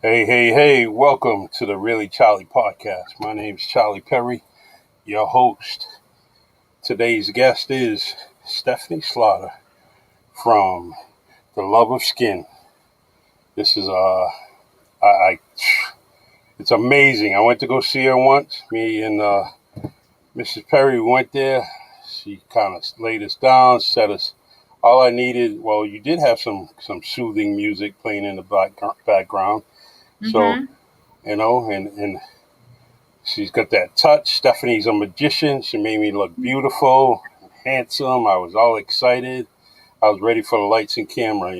Hey, hey, hey, welcome to the Really Charlie podcast. My name is Charlie Perry, your host. Today's guest is Stephanie Slaughter from The Love of Skin. This is, I it's amazing. I went to go see her once. Me and Mrs. Perry went there. She kind of laid us down, set us. All I needed, well, you did have some soothing music playing in the background. So, Mm-hmm. and she's got that touch. Stephanie's a magician. She made me look beautiful, handsome. I was all excited. I was ready for the lights and camera.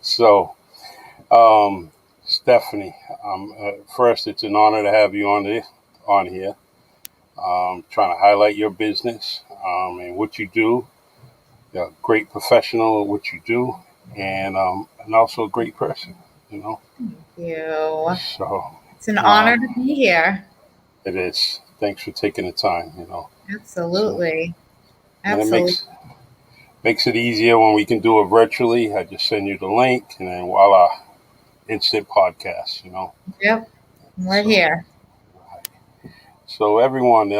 So, Stephanie, first, it's an honor to have you on here. Trying to highlight your business and what you do. You're a great professional at what you do, and also a great person. You know, You. so It's an um, honor to be here. it is. Thanks for taking the time. So Absolutely. and it Absolutely. makes it easier when we can do it virtually. I just send you the link, and then voila, instant podcast. Yep. We're So here. so everyone,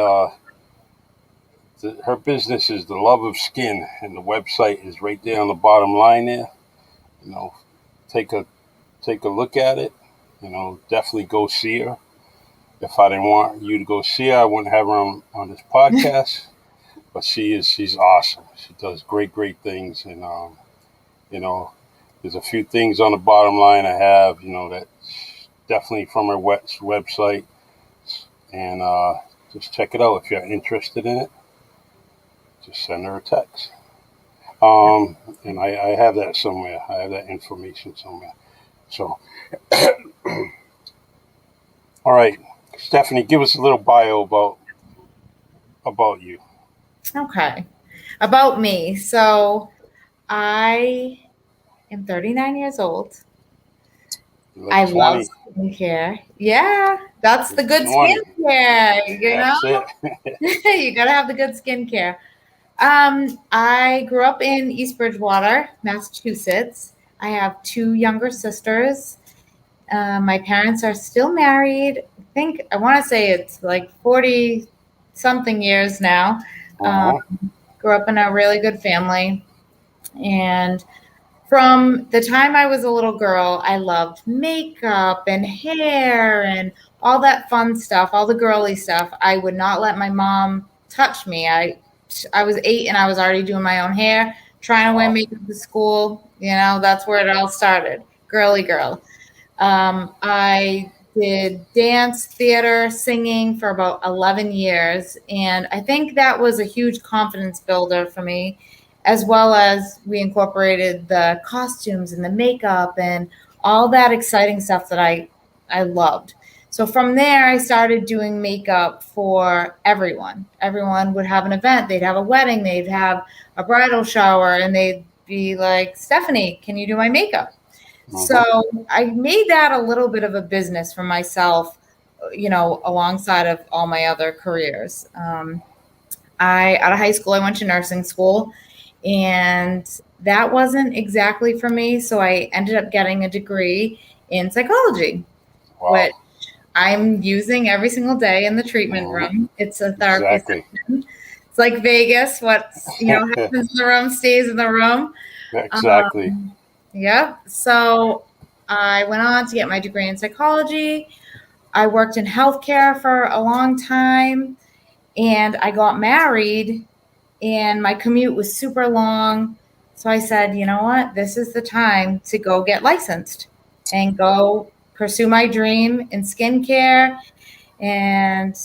her business is the Love of Skin, and the website is right there on the bottom line there. You know, take a take a look at it. Definitely go see her. If I didn't want you to go see her, I wouldn't have her on this podcast. But she's awesome. She does great things, and you know, there's a few things on the bottom line I have, that definitely from her website, and just check it out if you're interested in it. Just send her a text. And I have that somewhere. I have that information somewhere. So, all right, Stephanie, give us a little bio about you. Okay. About me. So I am 39 years old. You look I love 20. skincare. Yeah, that's You the look good 20. skincare, you know? That's it. You gotta have the good skincare. I grew up in East Bridgewater, Massachusetts. I have two younger sisters. My parents are still married. I want to say it's like 40 something years now. Um, Uh-huh. Grew up in a really good family. And from the time I was a little girl, I loved makeup and hair and all that fun stuff, all the girly stuff. I would not let my mom touch me. I was 8 and I was already doing my own hair, trying to wear Wow. makeup to school. That's where it all started. Girly girl. I did dance, theater, singing for about 11 years. And I think that was a huge confidence builder for me, as well as we incorporated the costumes and the makeup and all that exciting stuff that I loved. So from there, I started doing makeup for everyone. Everyone would have an event, they'd have a wedding, they'd have a bridal shower, and they'd be like, Stephanie, can you do my makeup? So Uh-huh. I made that a little bit of a business for myself, alongside of all my other careers. Out of high school, I went to nursing school, and that wasn't exactly for me. So I ended up getting a degree in psychology, which Wow. I'm using every single day in the treatment Uh-huh. room. It's a therapy Exactly. session. It's like Vegas. Happens in the room stays in the room. Exactly. Um, yeah. So I went on to get my degree in psychology. I worked in healthcare for a long time, and I got married, and my commute was super long. So I said, you know what? This is the time to go get licensed and go pursue my dream in skincare and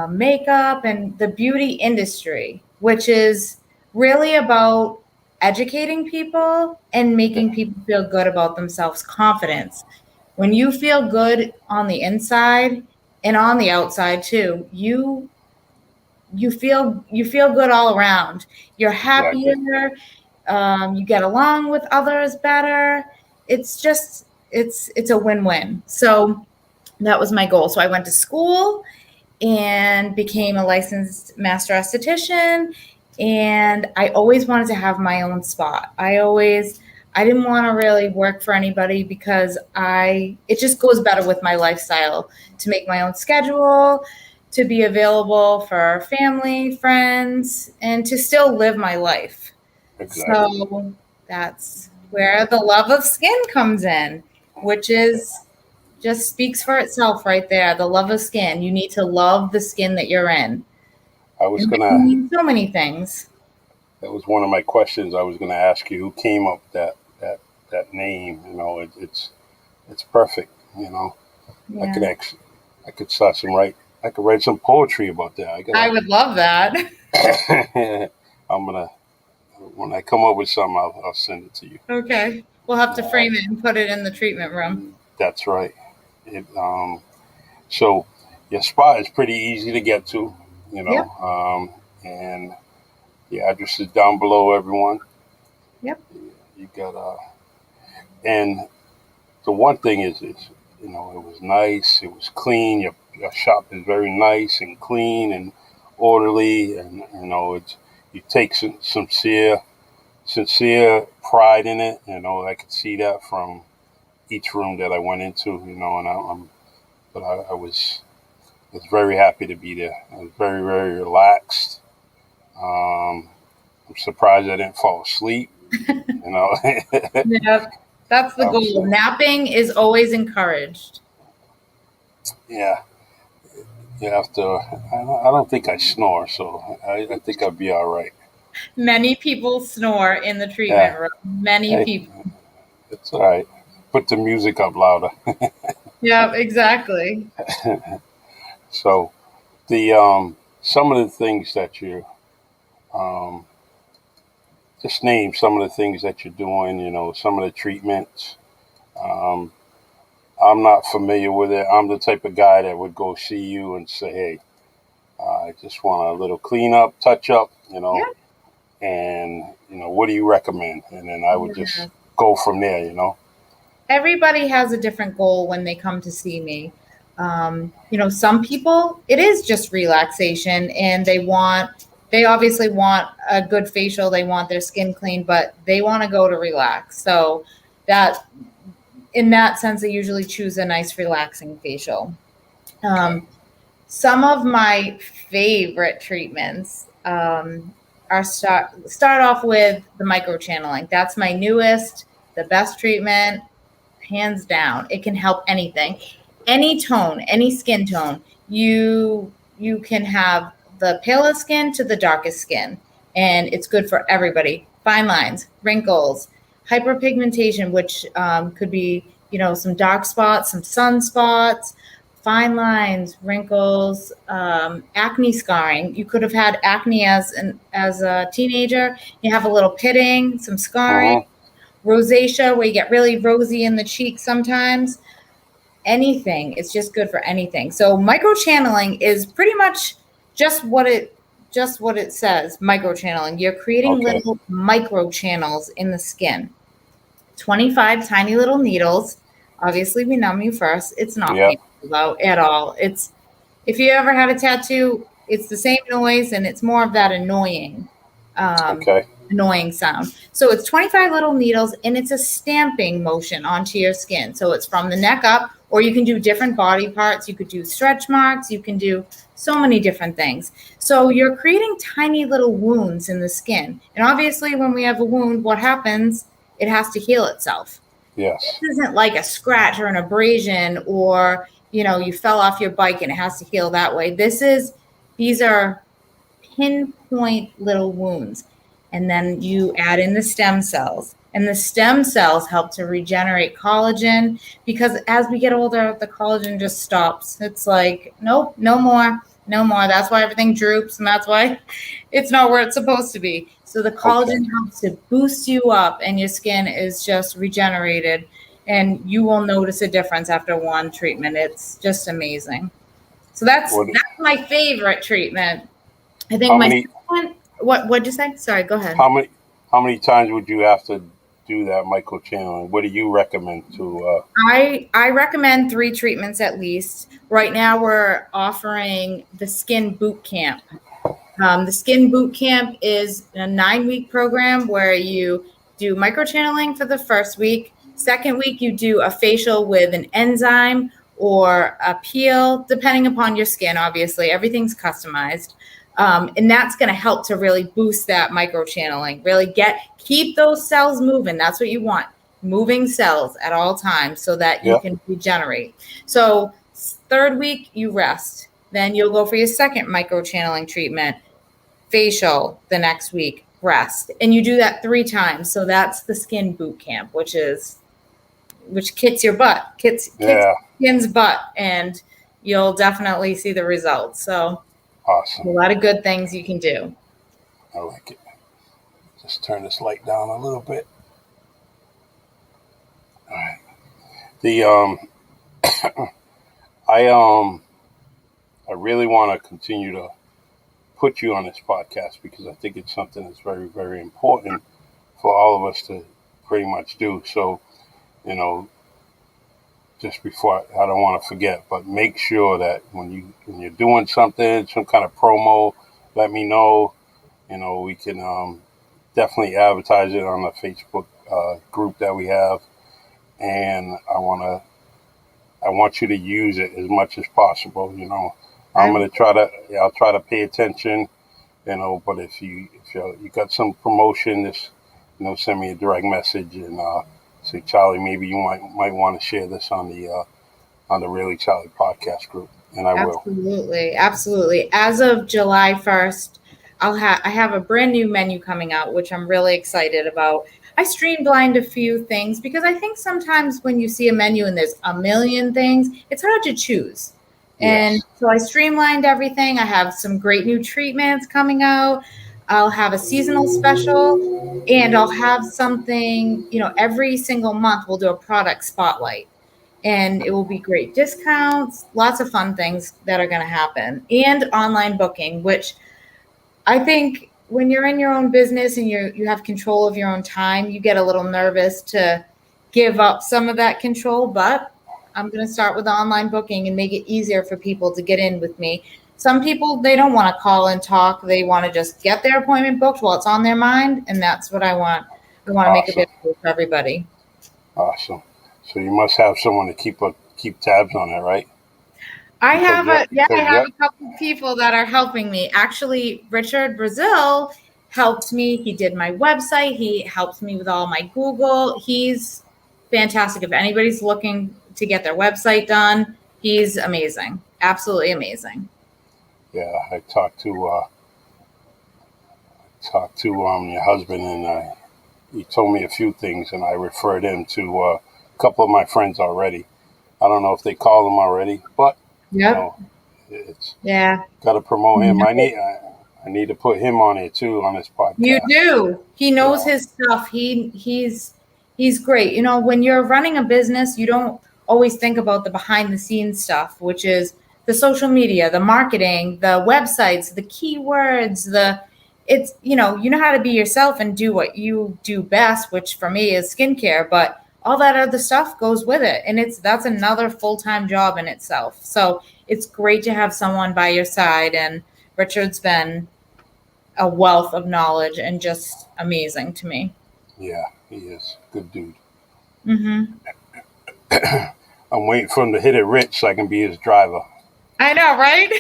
makeup and the beauty industry, which is really about educating people and Yeah. making people feel good about themselves, confidence. When you feel good on the inside and on the outside too, you feel good all around. You're Exactly. happier. You get along with others better. It's a win-win. So that was my goal. So I went to school and became a licensed master esthetician. And I always wanted to have my own spot. I always I didn't want to really work for anybody because it just goes better with my lifestyle to make my own schedule, to be available for family, friends, and to still live my life. Exactly. So that's where the love of skin comes in, which is just speaks for itself right there. The love of skin. You need to love the skin that you're in. I was And that gonna. can mean so many things. That was one of my questions. I was gonna ask you who came up with that name. It's perfect. I Yeah. could actually, I could start some write. I could write some poetry about that. I would love that. I'm gonna when I come up with something, I'll send it to you. Okay. We'll have to Uh, frame it and put it in the treatment room. that's right. It, so your spot is pretty easy to get to, Yep. and the address is down below. Everyone, Yep. you got and the one thing is, it was nice. It was clean. Your shop is very nice and clean and orderly, and you take some sincere pride in it. I could see that from each room that I went into. And I was very happy to be there. I was very, very relaxed. I'm surprised I didn't fall asleep. Yep. That's the goal. Napping is always encouraged. Yeah, you have to. I don't think I snore, so I think I'll be all right. Many people snore in the treatment room. Many Hey, people. it's all right. Put the music up louder. Yeah, exactly. So the some of the things that you um, just name some of the things that you're doing. Some of the treatments. Um, I'm not familiar with it. I'm the type of guy that would go see you and say, "Hey, I just want a little cleanup, touch up," Yeah. and what do you recommend? And then I would just Yeah. go from there. Everybody has a different goal when they come to see me. Some people, it is just relaxation and they obviously want a good facial. They want their skin clean, but they want to go to relax. So that, in that sense, they usually choose a nice relaxing facial. Okay. Some of my favorite treatments are start off with the microchanneling. That's my newest, the best treatment, hands down. It can help anything, any tone, any skin tone. You can have the palest skin to the darkest skin, and it's good for everybody. Fine lines, wrinkles, hyperpigmentation, which could be some dark spots, some sunspots, fine lines, wrinkles, acne scarring. You could have had acne as a teenager. You have a little pitting, some scarring, Mm-hmm. rosacea where you get really rosy in the cheeks sometimes. Anything. It's just good for anything. So microchanneling is pretty much just what it says. Microchanneling. You're creating Okay. little micro channels in the skin. 25 tiny little needles. Obviously, we numb you first. It's not Yep. painful though at all. It's if you ever had a tattoo, it's the same noise and it's more of that um, Okay. annoying sound. So it's 25 little needles and it's a stamping motion onto your skin. So it's from the neck up, or you can do different body parts. You could do stretch marks. You can do so many different things. So you're creating tiny little wounds in the skin. And obviously, when we have a wound, what happens? It has to heal itself. Yes. This isn't like a scratch or an abrasion or you fell off your bike and it has to heal that way. These are pinpoint little wounds. And then you add in the stem cells. And the stem cells help to regenerate collagen because as we get older, the collagen just stops. It's like, nope, no more, no more. That's why everything droops and that's why it's not where it's supposed to be. So the Okay. collagen helps to boost you up and your skin is just regenerated and you will notice a difference after one treatment. It's just amazing. So that's What? my favorite treatment. I think How my many? second one, what'd you say? Sorry, go ahead. How many? How many times would you have to do that microchanneling? What do you recommend to? I recommend 3 treatments at least. Right now we're offering the skin boot camp. The skin boot camp is a 9-week program where you do microchanneling for the first week. Second week, you do a facial with an enzyme or a peel, depending upon your skin, obviously. Everything's customized. And that's going to help to really boost that microchanneling, really keep those cells moving. That's what you want, moving cells at all times so that you can regenerate. So third week, you rest. Then you'll go for your second microchanneling treatment, facial the next week, rest. And you do that 3 times. So that's the skin boot camp, which kicks your butt, kicks skin's butt, and you'll definitely see the results. So awesome. A lot of good things you can do. I like it. Just turn this light down a little bit. All right. I really want to continue to put you on this podcast because I think it's something that's very, very important for all of us to pretty much do. So, just before, I don't want to forget, but make sure that when you're doing something, some kind of promo, let me know. We can definitely advertise it on the Facebook group that we have, and I want you to use it as much as possible. I'll try to pay attention. But if you got some promotion, just send me a direct message and say, Charlie, maybe you might want to share this on the Rayleigh Charlie podcast group, and I will. Absolutely. As of July 1st, I have a brand new menu coming out, which I'm really excited about. I streamlined a few things because I think sometimes when you see a menu and there's a million things, it's hard to choose. Yes. And so I streamlined everything. I have some great new treatments coming out. I'll have a seasonal special, and I'll have something, every single month we'll do a product spotlight, and it will be great discounts, lots of fun things that are going to happen, and online booking, which I think when you're in your own business and you have control of your own time, you get a little nervous to give up some of that control, but I'm going to start with online booking and make it easier for people to get in with me. Some people, they don't want to call and talk. They want to just get their appointment booked while it's on their mind, and that's what I want. I want to make a difference for everybody. Awesome. So you must have someone to keep tabs on it, right? I have a couple of people that are helping me. Actually, Richard Brazil helped me. He did my website. He helped me with all my Google. He's fantastic. If anybody's looking to get their website done, he's amazing. Absolutely amazing. Yeah, I talked to your husband, and he told me a few things, and I referred him to a couple of my friends already. I don't know if they called him already, but got to promote him. I need to put him on it too on this podcast. You do. He knows his stuff. He's great. When you're running a business, you don't always think about the behind the scenes stuff, which is the social media, the marketing, the websites, the keywords, you know how to be yourself and do what you do best, which for me is skincare, but all that other stuff goes with it. And that's another full-time job in itself. So it's great to have someone by your side. And Richard's been a wealth of knowledge and just amazing to me. Yeah, he is. Good dude. Mm-hmm. I'm waiting for him to hit it rich so I can be his driver. I know, right?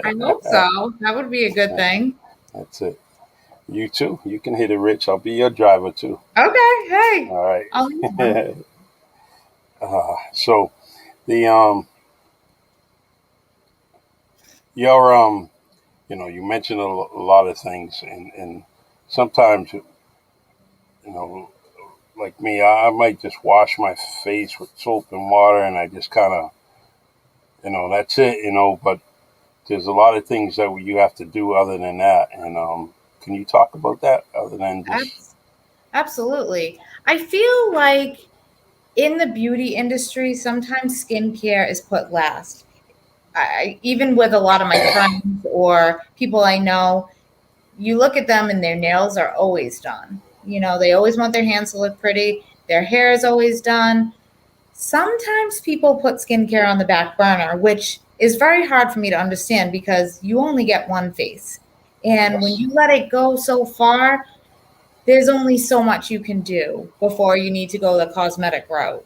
I hope so. That would be a good thing. That's it. You too. You can hit it rich. I'll be your driver too. Okay. Hey. All right. So the your you mentioned a lot of things, and sometimes like me, I might just wash my face with soap and water, and I just kind of that's it, but there's a lot of things that you have to do other than that. And can you talk about that other than just... Absolutely. I feel like in the beauty industry, sometimes skincare is put last. Even with a lot of my friends or people I know, you look at them and their nails are always done. They always want their hands to look pretty. Their hair is always done. Sometimes people put skincare on the back burner, which is very hard for me to understand because you only get one face. And when you let it go so far, there's only so much you can do before you need to go the cosmetic route,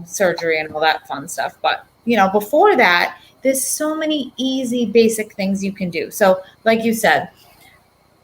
surgery and all that fun stuff. But, before that, there's so many easy, basic things you can do. So, like you said,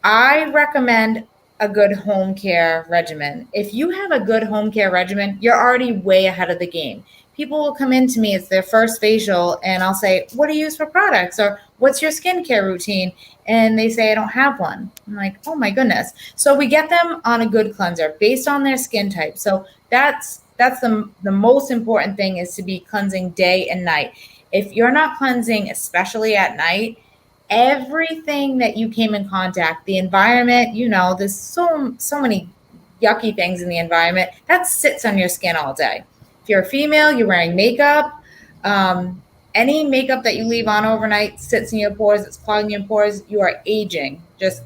I recommend a good home care regimen. If you have a good home care regimen, you're already way ahead of the game. People will come into me, it's their first facial, and I'll say, what do you use for products? Or what's your skincare routine? And they say, I don't have one. I'm like, oh my goodness. So we get them on a good cleanser based on their skin type. So that's the most important thing, is to be cleansing day and night. If you're not cleansing, especially at night, everything that you came in contact, the environment, there's so many yucky things in the environment that sits on your skin all day. If you're a female, you're wearing makeup. Any makeup that you leave on overnight sits in your pores. It's clogging your pores. You are aging, just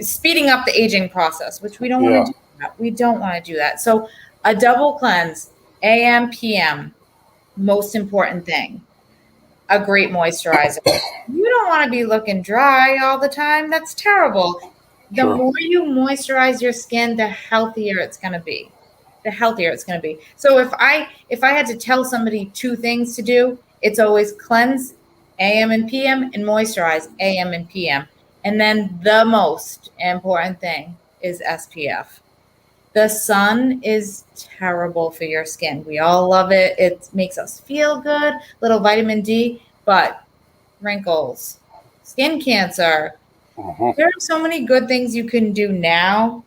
speeding up the aging process, which we don't want to do that. We don't want to do that. So a double cleanse, AM, PM, most important thing. A great moisturizer. You don't want to be looking dry all the time. That's terrible. The more you moisturize your skin, the healthier it's going to be. The healthier it's going to be. So if I had to tell somebody two things to do, it's always cleanse AM and PM and moisturize AM and PM. And then the most important thing is SPF. The sun is terrible for your skin. We all love it. It makes us feel good. Little vitamin D, but wrinkles, skin cancer. There are so many good things you can do now.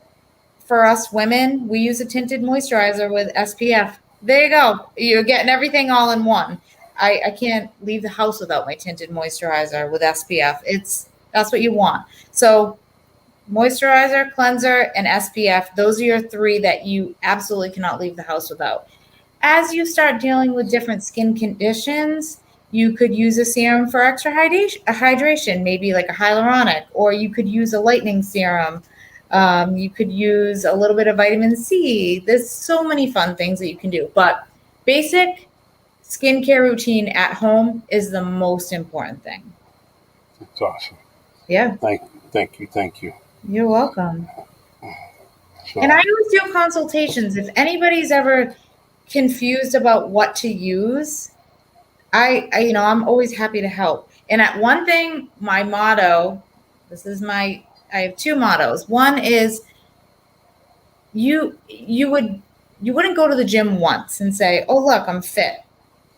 For us women, we use a tinted moisturizer with SPF. There you go. You're getting everything all in one. I can't leave the house without my tinted moisturizer with SPF. That's what you want. So moisturizer, cleanser, and SPF, those are your three that you absolutely cannot leave the house without. As you start dealing with different skin conditions, you could use a serum for extra hydration, maybe like a hyaluronic, or you could use a lightening serum. You could use a little bit of vitamin C. There's so many fun things that you can do. But basic skincare routine at home is the most important thing. That's awesome. Yeah. Thank you. You're welcome. So, and I always do consultations. If anybody's ever confused about what to use, I'm always happy to help. And at one thing, my motto, I have two mottos. One is you wouldn't go to the gym once and say, oh, look, I'm fit.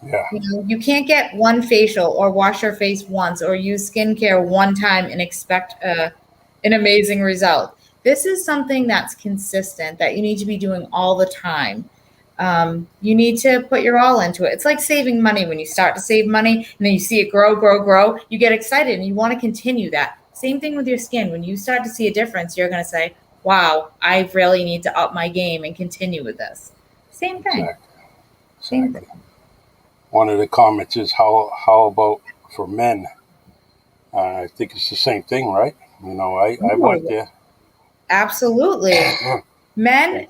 Yeah. You can't get one facial or wash your face once or use skincare one time and expect an amazing result. This is something that's consistent that you need to be doing all the time. You need to put your all into it. It's like saving money. When you start to save money and then you see it grow, you get excited and you want to continue that. Same thing with your skin. When you start to see a difference, you're going to say, wow, I really need to up my game and continue with this. Same thing. Exactly. Same thing. One of the comments is how about for men? I think it's the same thing, right? I went there. Absolutely. Men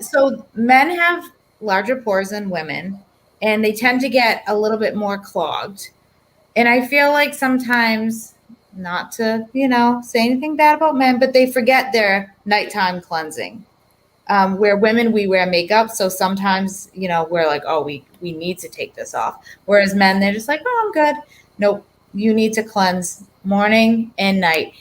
have larger pores than women, and they tend to get a little bit more clogged. And I feel like sometimes, not to, say anything bad about men, but they forget their nighttime cleansing. Where women, we wear makeup. So sometimes, we're like, oh, we need to take this off. Whereas men, they're just like, oh, I'm good. Nope. You need to cleanse morning and night.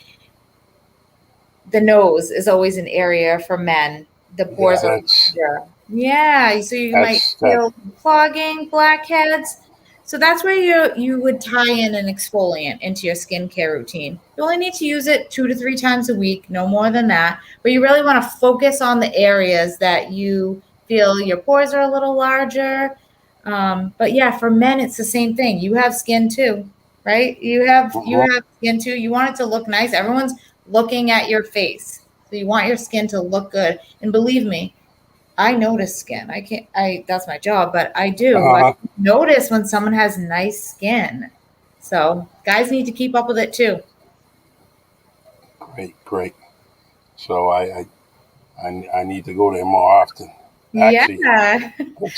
The nose is always an area for men. The pores are larger. Yeah. So you might feel clogging, blackheads. So that's where you would tie in an exfoliant into your skincare routine. You only need to use it 2 to 3 times a week, no more than that. But you really want to focus on the areas that you feel your pores are a little larger. But yeah, for men, it's the same thing. You have skin too, right? You have skin too. You want it to look nice. Everyone's looking at your face. So you want your skin to look good. And believe me, I notice skin. That's my job, but I do. I notice when someone has nice skin. So guys need to keep up with it too. Great. So I need to go there more often. Actually, yeah.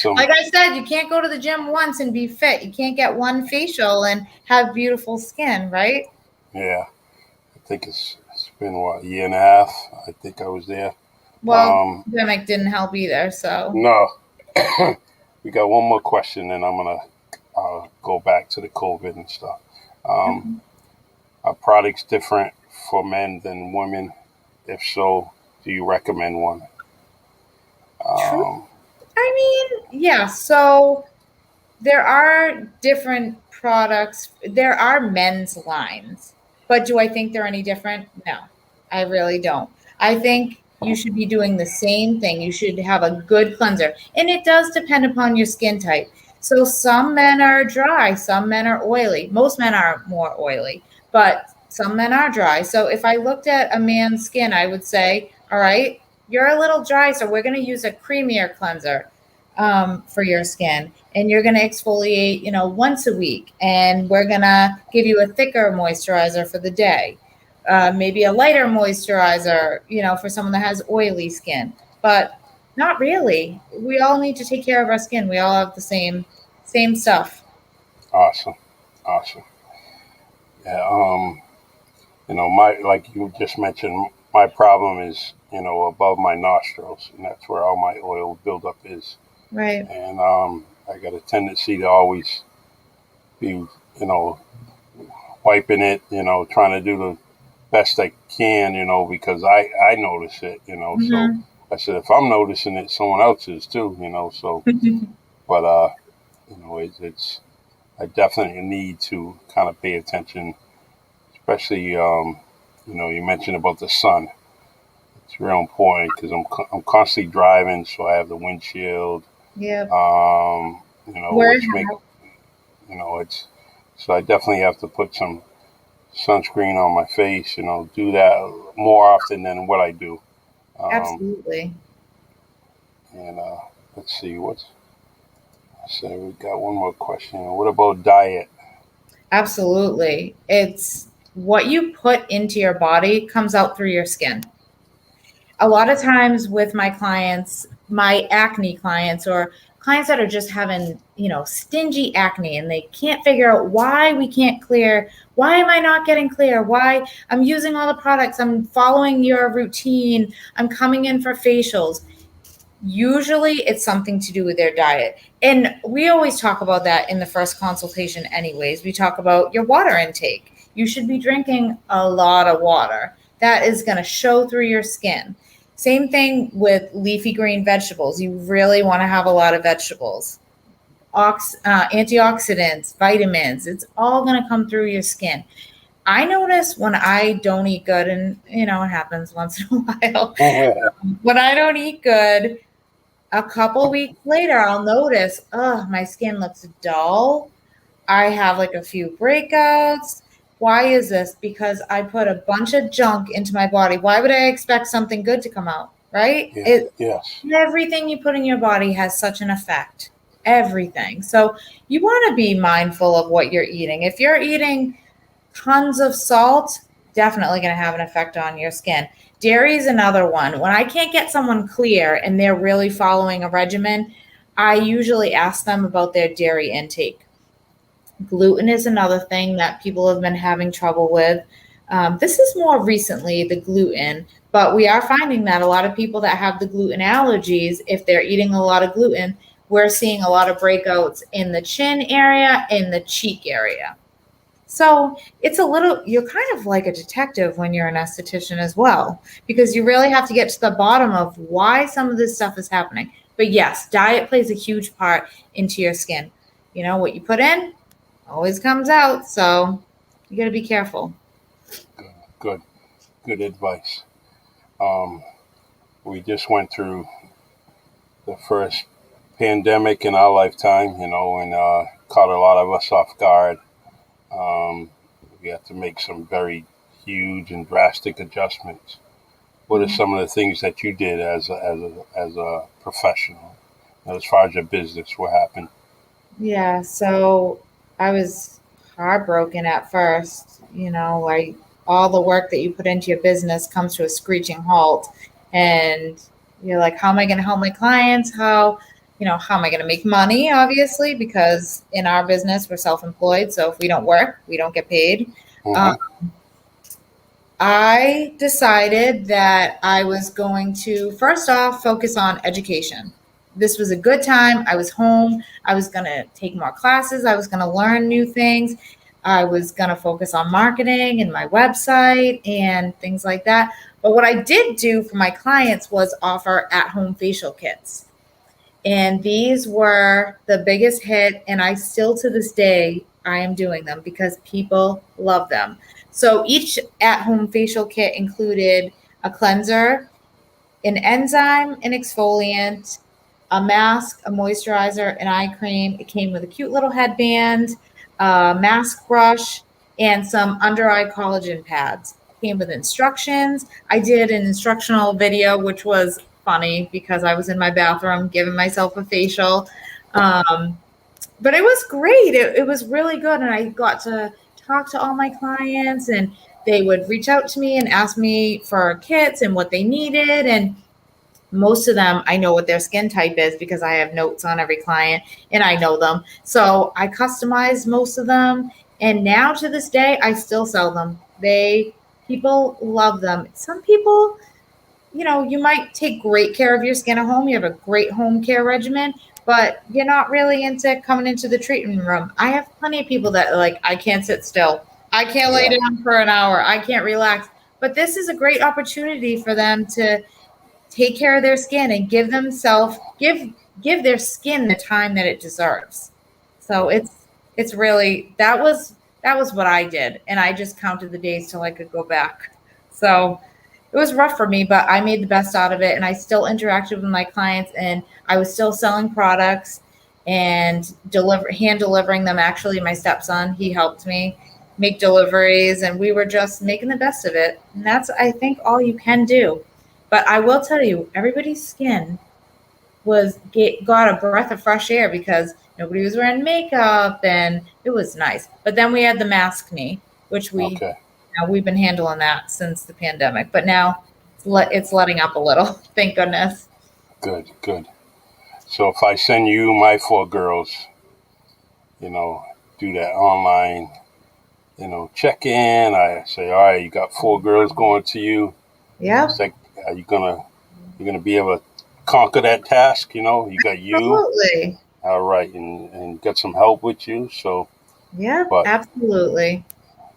Like I said, you can't go to the gym once and be fit. You can't get one facial and have beautiful skin, right? Yeah. I think it's been what, a year and a half. I think I was there. Well, pandemic didn't help either. So No, we got one more question, and I'm gonna go back to the COVID and stuff. Um, are products different for men than women? If so, do you recommend one? true. I mean, yeah. So there are different products. There are men's lines, but do I think they're any different? No, I really don't. I think you should be doing the same thing. You should have a good cleanser. And it does depend upon your skin type. So some men are dry, some men are oily. Most men are more oily, but some men are dry. So if I looked at a man's skin, I would say, all right, you're a little dry, so we're going to use a creamier cleanser for your skin, and you're going to exfoliate, once a week, and we're going to give you a thicker moisturizer for the day, maybe a lighter moisturizer, for someone that has oily skin. But not really. We all need to take care of our skin. We all have the same stuff. Awesome, awesome. Yeah. My, like you just mentioned, my problem is above my nostrils, and that's where all my oil buildup is. Right. And I got a tendency to always be, wiping it, trying to do the best I can, because I notice it, So I said, if I'm noticing it, someone else is too, So, but it's I definitely need to kind of pay attention, especially you mentioned about the sun. It's real important because I'm constantly driving, so I have the windshield. Yeah. Which make it's so I definitely have to put some sunscreen on my face. Do that more often than what I do. Absolutely. And let's see what's. So we got one more question. What about diet? Absolutely. It's what you put into your body comes out through your skin. A lot of times with my clients, my acne clients, or clients that are just having, stingy acne, and they can't figure out why we can't clear. Why am I not getting clear? Why I'm using all the products. I'm following your routine. I'm coming in for facials. Usually it's something to do with their diet. And we always talk about that in the first consultation anyways. We talk about your water intake. You should be drinking a lot of water. That is going to show through your skin. Same thing with leafy green vegetables. You really want to have a lot of vegetables. Antioxidants, vitamins, it's all going to come through your skin. I notice when I don't eat good, and it happens once in a while. When I don't eat good, a couple weeks later, I'll notice, my skin looks dull. I have like a few breakouts. Why is this? Because I put a bunch of junk into my body. Why would I expect something good to come out? Right? Yeah, yes. Everything you put in your body has such an effect. Everything. So you want to be mindful of what you're eating. If you're eating tons of salt, definitely going to have an effect on your skin. Dairy is another one. When I can't get someone clear and they're really following a regimen, I usually ask them about their dairy intake. Gluten is another thing that people have been having trouble with. This is more recently, the gluten, but we are finding that a lot of people that have the gluten allergies, if they're eating a lot of gluten, we're seeing a lot of breakouts in the chin area, in the cheek area. So you're kind of like a detective when you're an esthetician as well, because you really have to get to the bottom of why some of this stuff is happening. But yes, diet plays a huge part into your skin. What you put in always comes out. So you got to be careful. Good advice. We just went through the first pandemic in our lifetime, and caught a lot of us off guard. We had to make some very huge and drastic adjustments. What are some of the things that you did as a professional, as far as your business? What happened? Yeah, so I was heartbroken at first. All the work that you put into your business comes to a screeching halt, and you're like, how am I going to help my clients? How am I going to make money? Obviously, because in our business we're self-employed, so if we don't work, we don't get paid. Mm-hmm. I decided that I was going to, first off, focus on education. This was a good time. I was home. I was going to take more classes. I was going to learn new things. I was going to focus on marketing and my website and things like that. But what I did do for my clients was offer at home facial kits. And these were the biggest hit. And I still to this day, I am doing them because people love them. So each at home facial kit included a cleanser, an enzyme, an exfoliant, a mask, a moisturizer, an eye cream. It came with a cute little headband, a mask brush, and some under eye collagen pads. It came with instructions. I did an instructional video, which was funny because I was in my bathroom giving myself a facial. Um, but it was great. It was really good. And I got to talk to all my clients, and they would reach out to me and ask me for kits and what they needed. And most of them, I know what their skin type is because I have notes on every client and I know them. So I customized most of them. And now to this day, I still sell them. People love them. Some people, you might take great care of your skin at home. You have a great home care regimen, but you're not really into coming into the treatment room. I have plenty of people that are like, I can't sit still. I can't lay Yeah. down for an hour. I can't relax. But this is a great opportunity for them to take care of their skin and give their skin the time that it deserves. So it's really that was what I did, and I just counted the days till I could go back. So it was rough for me, but I made the best out of it, and I still interacted with my clients, and I was still selling products and hand delivering them. Actually, my stepson, he helped me make deliveries, and we were just making the best of it. And that's, I think, all you can do. But I will tell you, everybody's skin got a breath of fresh air because nobody was wearing makeup, and it was nice. But then we had the mask knee, which Okay. we've been handling that since the pandemic. But now it's letting up a little. Thank goodness. Good. Good. So if I send you my 4 girls, you know, do that online, check in. I say, all right, you got 4 girls going to you. Yeah, It's like, are you're gonna be able to conquer that task? You got you. absolutely. All right, and get some help with you. So, Yeah, but absolutely.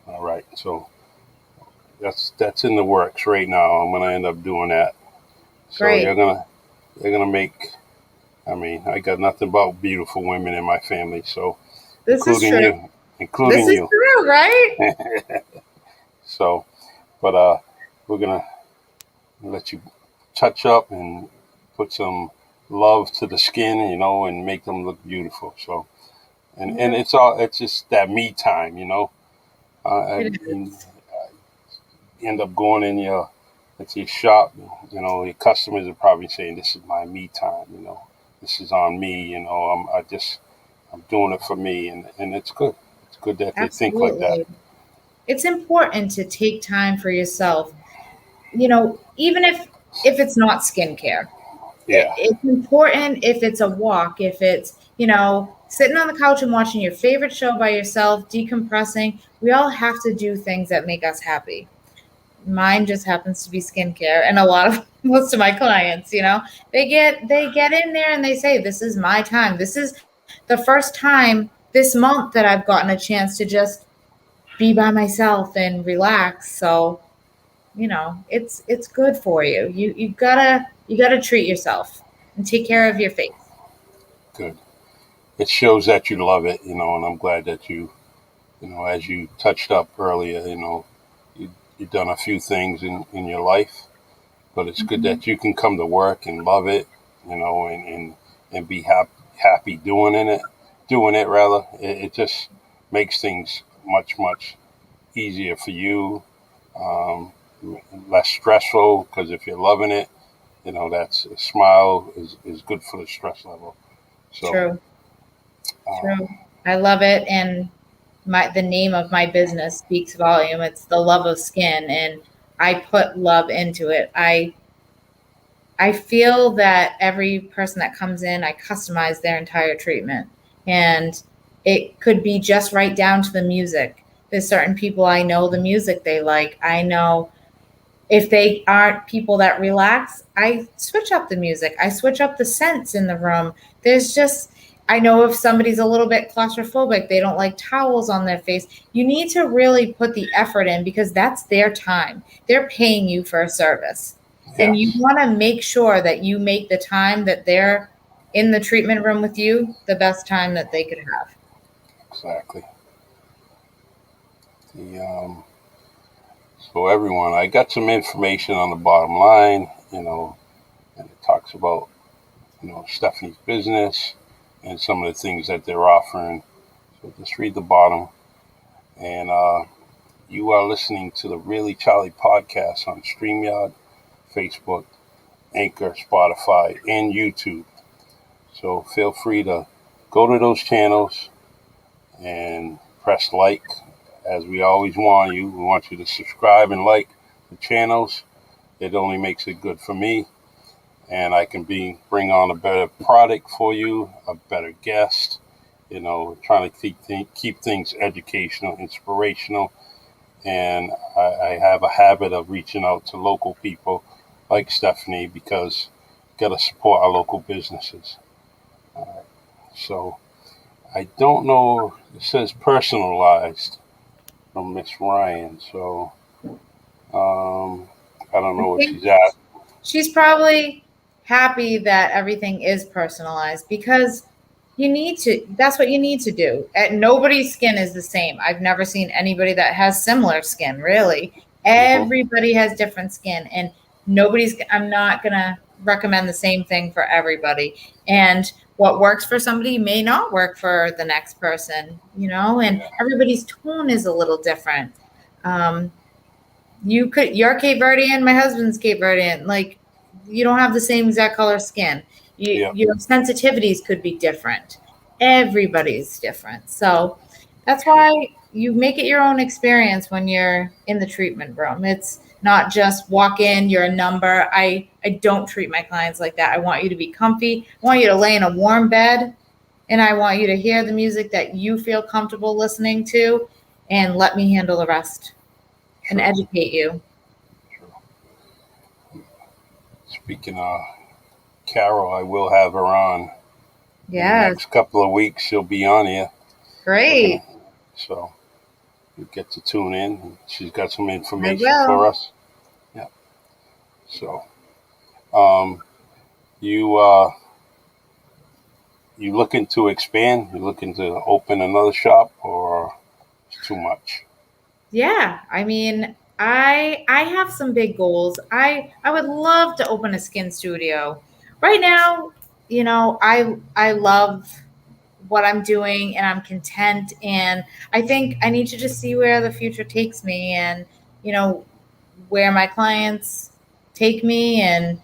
all right, so that's in the works right now. I'm gonna end up doing that. So Great. you're gonna make. I mean, I got nothing but beautiful women in my family. So, This is including true. you, This including is you. true, right? So, but we're gonna let you touch up and put some love to the skin, and make them look beautiful. So, and Yeah, it's just that me time, it you is. end up going in your shop, your customers are probably saying, "This is my me time," this is on me, I'm doing it for me, and it's good. It's good that they think like that. Absolutely. It's important to take time for yourself. Even if it's not skincare, Yeah, it's important if it's a walk, if it's, sitting on the couch and watching your favorite show by yourself, decompressing. We all have to do things that make us happy. Mine just happens to be skincare, and a lot of most of my clients, they get in there and they say, this is my time. This is the first time this month that I've gotten a chance to just be by myself and relax. So, it's good for you. You gotta treat yourself and take care of your face. good. It shows that you love it, and I'm glad that as you touched up earlier, you've done a few things in your life, but it's good Mhm. that you can come to work and love it, and be happy doing it rather. It just makes things much, much easier for you, um, less stressful, because if you're loving it, that's a smile is good for the stress level. So, True, um, true. I love it, and the name of my business speaks volume. It's the love of skin, and I put love into it. I feel that every person that comes in, I customize their entire treatment. And it could be just right down to the music. There's certain people I know the music they like. I know if they aren't people that relax, I switch up the music. I switch up the scents in the room. There's just, I know if somebody's a little bit claustrophobic, they don't like towels on their face. You need to really put the effort in because that's their time. They're paying you for a service. And you Yes, want to make sure that you make the time that they're in the treatment room with you the best time that they could have. exactly. The So everyone, I got some information on the bottom line, and it talks about Stephanie's business and some of the things that they're offering. So just read the bottom, and you are listening to the Really Charlie podcast on StreamYard, Facebook, Anchor, Spotify, and YouTube. So feel free to go to those channels and press like, as we always want you. We want you to subscribe and like the channels. It only makes it good for me, and I can bring on a better product for you, a better guest. Trying to keep things educational, inspirational, and I have a habit of reaching out to local people like Stephanie because got to support our local businesses. So I don't know. It says personalized from Miss Ryan, so I don't I know what think she's at. she's probably happy that everything is personalized because you need to, that's what you need to do. Nobody's skin is the same. I've never seen anybody that has similar skin, really. Hmm. Everybody has different skin, and I'm not going to recommend the same thing for everybody. And what works for somebody may not work for the next person, and Yeah, everybody's tone is a little different. Um, you're Cape Verdean, my husband's Cape Verdean. Like, you don't have the same exact color skin. yeah, Your sensitivities could be different. Everybody's different. So that's true. why you make it your own experience when you're in the treatment room. It's not just walk in, you're a number. I don't treat my clients like that. I want you to be comfy. I want you to lay in a warm bed, and I want you to hear the music that you feel comfortable listening to, and let me handle the rest and True, educate you. true. Speaking of Carol, I will have her on in the Yes, next couple of weeks. She'll be on here. We're great. gonna, so you get to tune in. She's got some I information will. for us. Yeah. So, um, you you looking to expand? You looking to open another shop, or it's too much? Yeah, I mean, I have some big goals. I would love to open a skin studio. Right now, I love what I'm doing and I'm content, and I think I need to just see where the future takes me, and you know where my clients take me and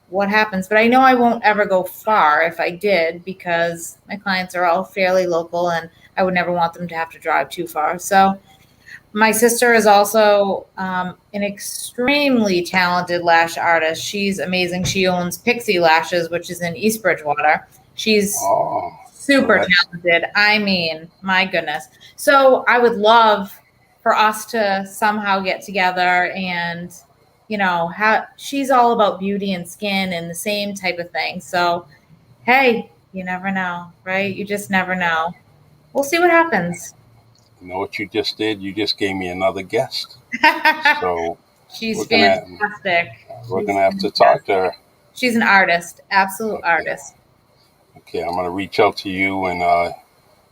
what happens. But I know I won't ever go far if I did because my clients are all fairly local and I would never want them to have to drive too far. So my sister is also an extremely talented lash artist. She's amazing. She owns Pixie Lashes, which is in East Bridgewater. She's Oh, well, super that's talented. I mean, my goodness. So I would love for us to somehow get together and, she's all about beauty and skin and the same type of thing. So, hey, you never know, right? You just never know. We'll see what happens. you know what you just did. You just gave me another guest. So She's we're gonna fantastic. we're She's gonna have to talk to fantastic. her. She's an artist, absolute Okay. artist. Okay, I'm gonna reach out to you and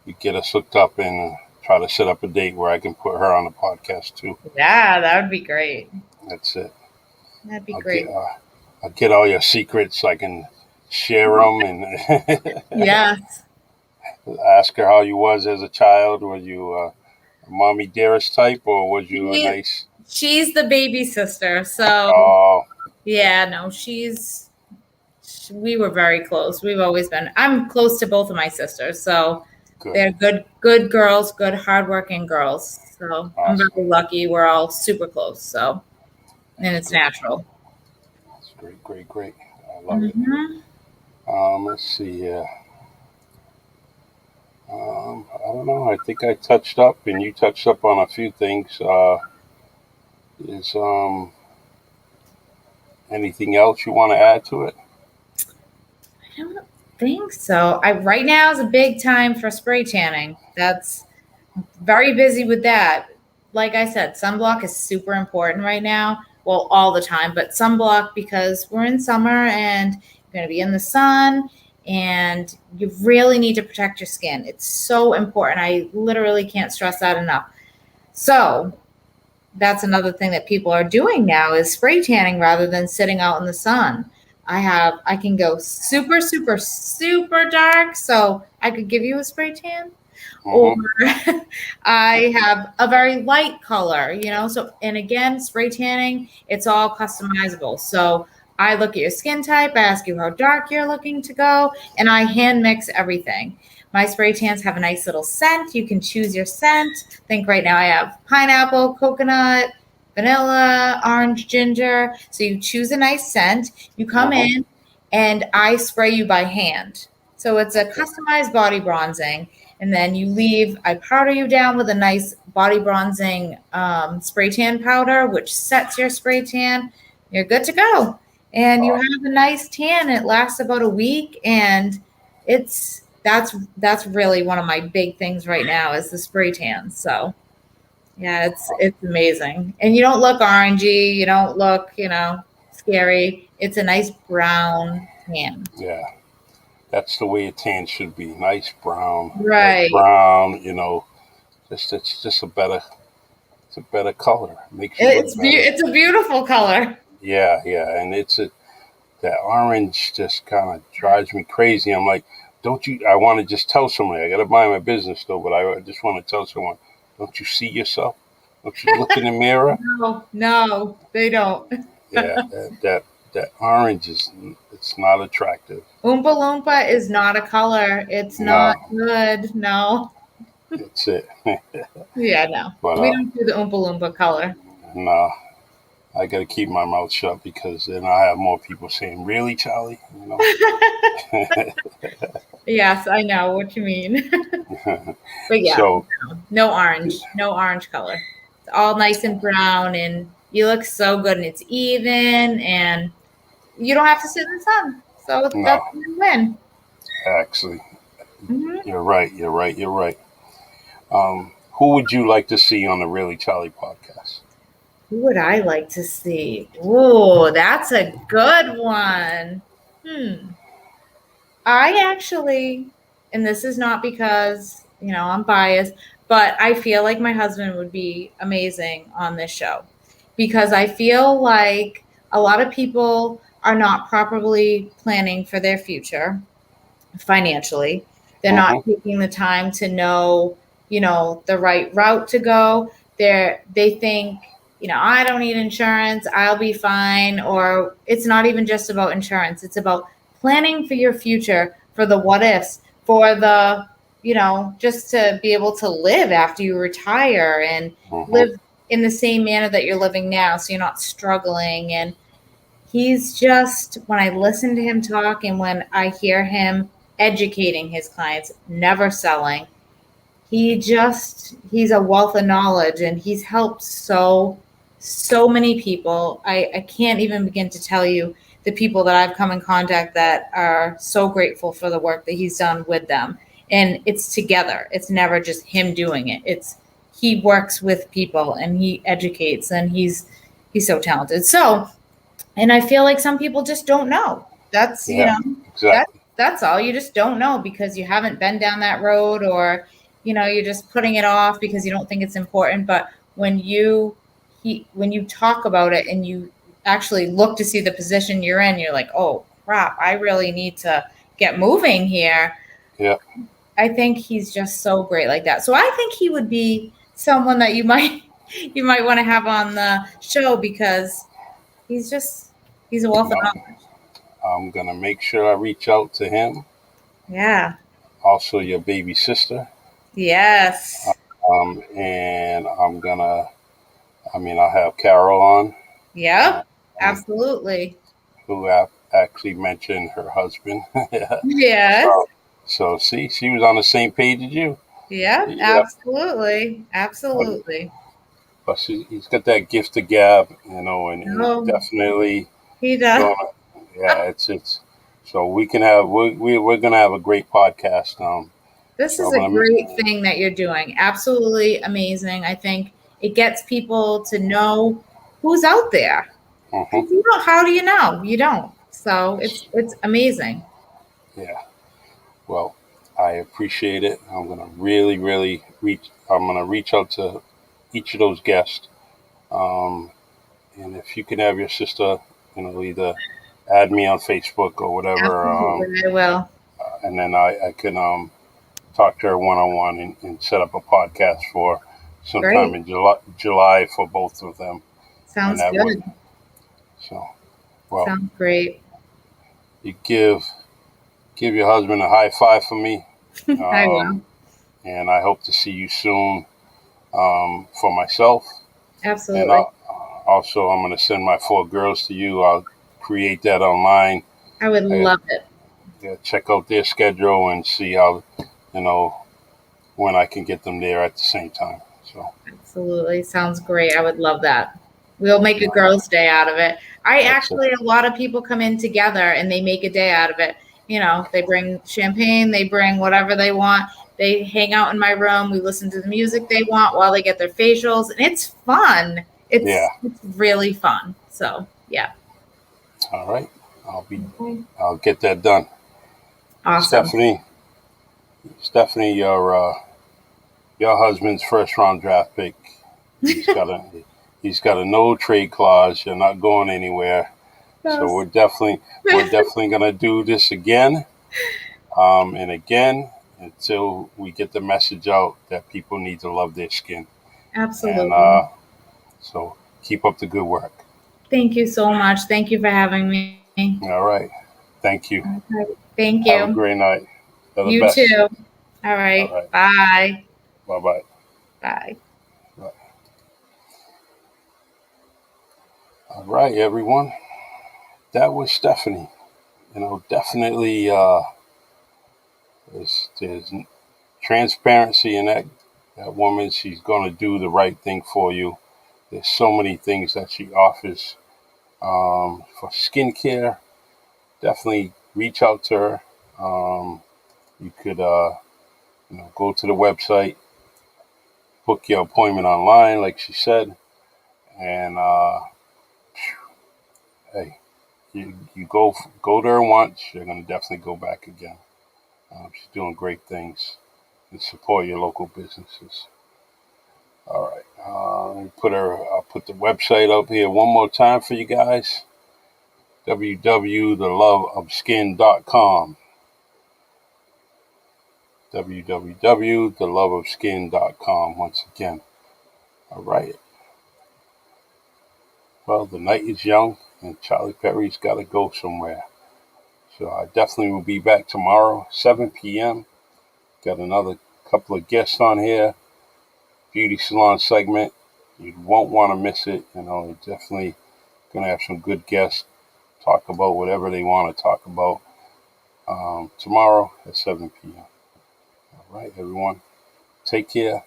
you get us hooked up and try to set up a date where I can put her on the podcast too. Yeah, that would be great. That's it. That'd be I'll get great. uh, I'll get all your secrets. So I can share them and Yes. ask her how you was as a child. Was you a mommy dearest type, or was you a She, nice? she's the baby sister. So, Oh, yeah, no, we were very close. We've always been. I'm close to both of my sisters. So good, they're good girls, good hardworking girls. So I'm awesome. very lucky. We're all super close. So, and That's it's great. natural. That's great, great, great. I love it. Hmm. Let's see here. don't know. I think I touched up, and you touched up on a few things. Is anything else you want to add to it? I don't think so. I right now is a big time for spray tanning. That's very busy with that. Like I said, sunblock is super important right now. Well, all the time, but sunblock because we're in summer and you're going to be in the sun and you really need to protect your skin. It's so important. I literally can't stress that enough. So, that's another thing that people are doing now is spray tanning rather than sitting out in the sun. I can go super, super, super dark. So I could give you a spray tan, or Mm-hmm. I have a very light color, So, and again, spray tanning, it's all customizable. So I look at your skin type, I ask you how dark you're looking to go, and I hand mix everything. My spray tans have a nice little scent. You can choose your scent. Think right now I have pineapple, coconut, vanilla, orange, ginger. So you choose a nice scent. You come Mm-hmm. in and I spray you by hand. So it's a Okay. customized body bronzing. And then you leave, I powder you down with a nice body bronzing spray tan powder, which sets your spray tan. You're good to go. And you Uh, have a nice tan. It lasts about a week. And that's really one of my big things right now is the spray tan. So yeah, it's amazing. And you don't look orangey, you don't look, scary. It's a nice brown tan. yeah, that's the way a tan should be. Nice brown, light Right. brown. Just it's just a better color. Makes you look better. It's a beautiful color. Yeah, yeah, and that orange just kind of drives me crazy. I'm like, don't you? I want to just tell somebody. I got to mind my business though, but I just want to tell someone, don't you see yourself? Don't you look in the mirror? No, no, they don't. Yeah, that orange it's not attractive. Oompa Loompa is not a color. It's not No, good. No. that's it. Yeah, no. But We don't do the Oompa Loompa color. no, I got to keep my mouth shut because then I have more people saying, "Really, Charlie?" Yes, I know what you mean. But yeah, So no orange. No orange color. It's all nice and brown and you look so good and it's even and you don't have to sit in the sun. So no, that's a win. actually, Mhm. you're right. You're right. You're right. Who would you like to see on the Really Charlie podcast? Who would I like to see? Oh, that's a good one. I actually, and this is not because, I'm biased, but I feel like my husband would be amazing on this show because I feel like a lot of people are not properly planning for their future financially. They're not Mm-hmm. taking the time to know, the right route to go. They think, I don't need insurance, I'll be fine. Or it's not even just about insurance, it's about planning for your future, for the what ifs, for the, just to be able to live after you retire and Mm-hmm. live in the same manner that you're living now. So you're not struggling. And he's just, when I listen to him talk and when I hear him educating his clients, never selling, he's a wealth of knowledge and he's helped so many people. I can't even begin to tell you the people that I've come in contact that are so grateful for the work that he's done with them. And it's together. It's never just him doing it. It's he works with people and he educates and he's so talented. So, and I feel like some people just don't know. That's, Yeah, that exactly. that's all. You just don't know because you haven't been down that road or, you're just putting it off because you don't think it's important. But when you talk about it and you actually look to see the position you're in, you're like, oh crap, I really need to get moving here. Yeah. I think he's just so great like that. So I think he would be someone that you might want to have on the show because he's a wealth of No, knowledge. I'm gonna make sure I reach out to him. Yeah. Also, your baby sister. Yes. And I'm gonna. I mean, I'll have Carol on, Yep. um, Absolutely. who actually mentioned her husband. Yes. so, so see, she was on the same page as you. Yep, Yeah. absolutely. Absolutely. Plus, he's got that gift of gab, and he No, definitely he does. going. Yeah, it's. So we can have we're gonna have a great podcast. This So is I'm a gonna. great thing that you're doing. Absolutely amazing. I think it gets people to know who's out there. Mhm. Because you don't, how do you know? You don't. So it's amazing. Yeah. Well, I appreciate it. I'm gonna really reach. I'm gonna reach out to each of those guests. Um, and if you can have your sister, either add me on Facebook or whatever, Absolutely, I will. and then I can talk to her one on one and set up a podcast for sometime Great. in July for both of them, and Sounds that would. good. So, well, Sounds great. you give your husband a high five for me, I um, will. and I hope to see you soon for myself. And Absolutely. also, I'm going to send my 4 girls to you. I'll create that online. I would I, love it. yeah, check out their schedule and see how, you know, when I can get them there at the same time. So, Absolutely. Sounds great. I would love that. We'll make a no, girls' day out of it. I that's it. actually, a lot of people come in together and they make a day out of it. You know, they bring champagne, they bring whatever they want. They hang out in my room. We listen to the music they want while they get their facials, and it's fun. Yeah. It's really fun. So yeah. All right. I'll be. Okay. I'll get that done. Awesome. Stephanie, Stephanie, your husband's first round draft pick. He's got a he's got a no trade clause. You're not going anywhere. So Yes. we're definitely gonna do this again, and again until we get the message out that people need to love their skin. And Absolutely. so keep up the good work. Thank you so much. Thank you for having me. All right. Thank you. Okay. Thank Have a you. great night. You're the You best. too. All All right. right. Bye. Bye bye. Bye. All right, everyone. That was Stephanie. Definitely there's transparency in that woman. She's going to do the right thing for you. There's so many things that she offers for skincare. Definitely reach out to her. You could go to the website, book your appointment online, like she said, and hey, you go to her once, you're going to definitely go back again. She's doing great things and support your local businesses. All right. I'll put the website up here one more time for you guys. www.theloveofskin.com. www.theloveofskin.com once again. All right. Well, the night is young and Charlie Perry's got to go somewhere. So I definitely will be back tomorrow, 7 p.m. Got another couple of guests on here. Beauty salon segment. You won't want to miss it. Definitely going to have some good guests talk about whatever they want to talk about tomorrow at 7 p.m. All right, everyone. Take care.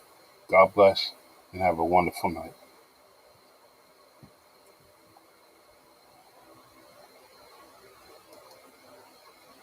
God bless and have a wonderful night.